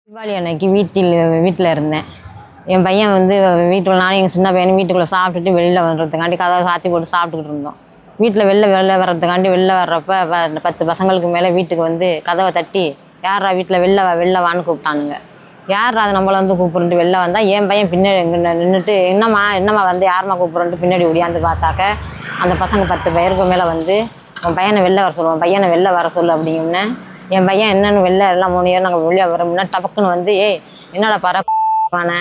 தீபாவளி அன்னைக்கு வீட்டில் இருந்தேன். என் பையன் வந்து வீட்டுக்குள்ள நானும் எங்கள் சின்ன பையனும் வீட்டுக்குள்ளே சாப்பிட்டுட்டு வெளியில் வர்றதுக்காண்டி கதவை சாத்தி போட்டு சாப்பிட்டுக்கிட்டு இருந்தோம். வீட்டில் வெளில வர்றதுக்காண்டி வெளில வர்றப்ப 10 பசங்களுக்கு மேலே வீட்டுக்கு வந்து கதவை தட்டி, யாரா வீட்டில் வெளில வான்னு கூப்பிட்டானுங்க. யாரா அது நம்மளை வந்து கூப்பிட்றன்ட்டு வெளில வந்தால் என் பையன் பின்னாடி நின்றுட்டு என்னம்மா வந்து யாரும்மா கூப்பிட்றன்ட்டு பின்னாடி ஒடியாந்து பார்த்தாக்க அந்த பசங்க 10 பேருக்கு மேலே வந்து உன் பையனை வெளில வர சொல்லு அப்படிங்கன்னு. என் பையன் என்னென்னு வெளில எல்லாம் 3 பேர் நாங்கள் வெளியே வரோம்னா டபக்குன்னு வந்து என்னடா பரவானே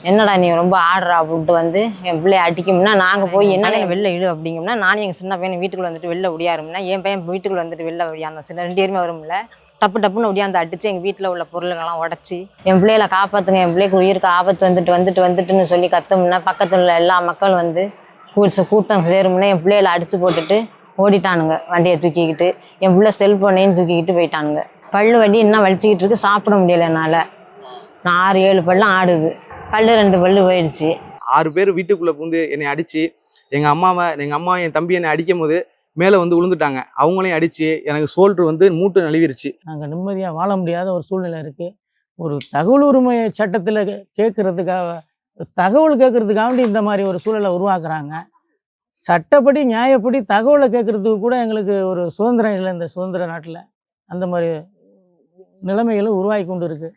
என்னடா நீ ரொம்ப ஆடுறா அப்படின்ட்டு வந்து என் பிள்ளைய அடிக்கும்னா நாங்கள் போய் என்ன வெளில இழு அப்படிங்கம்னா நானும் எங்கள் சின்ன பையனை வீட்டுக்குள்ளே வந்துட்டு வெளில ஒடியாரும்னா என் பையன் வீட்டுக்குள்ளே வந்துட்டு வெளில ஒடியாந்தோம். 2 பேருமே வரும்ல டப்புன்னு ஒடியாந்து அடித்து எங்கள் வீட்டில் உள்ள பொருளுங்கெல்லாம் உடச்சி என் பிள்ளைகளை காப்பாற்றுங்க, என் பிள்ளைக்கு உயிருக்கு ஆபத்து வந்துட்டுன்னு சொல்லி கத்தோம்னா பக்கத்தில் உள்ள எல்லா மக்கள் வந்து கூட்டம் சேரும்னா என் பிள்ளைகளை அடித்து போட்டுட்டு ஓடிட்டானுங்க. வண்டியை தூக்கிக்கிட்டு என் பிள்ளை செல்ஃபோனையும் தூக்கிக்கிட்டு போயிட்டானுங்க. வண்டி இன்னும் வலிச்சிக்கிட்டு இருக்கு, சாப்பிட முடியல என்னால். நான் 6-7 பல்லும் ஆடுது, 2 பல்லு போயிடுச்சு. 6 பேர் வீட்டுக்குள்ளே புகுந்து என்னை அடித்து எங்கள் அம்மா என் தம்பி என்னை அடிக்கும் போது மேலே வந்து விழுந்துட்டாங்க. அவங்களையும் அடித்து எனக்கு ஷோல்டர் வந்து மூட்டு நழுவிருச்சு. நாங்கள் நிம்மதியாக வாழ முடியாத ஒரு சூழ்நிலை இருக்குது. ஒரு தகவல் உரிமை சட்டத்தில் தகவல் கேட்கறதுக்காண்டி இந்த மாதிரி ஒரு சூழலை உருவாக்குறாங்க. சட்டப்படி நியாயப்படி தகவலை கேட்கறதுக்கு கூட எங்களுக்கு ஒரு சுதந்திரம் இல்லை இந்த சுதந்திர நாட்டில். அந்த மாதிரி நிலைமைகளும் உருவாகி கொண்டு இருக்குது.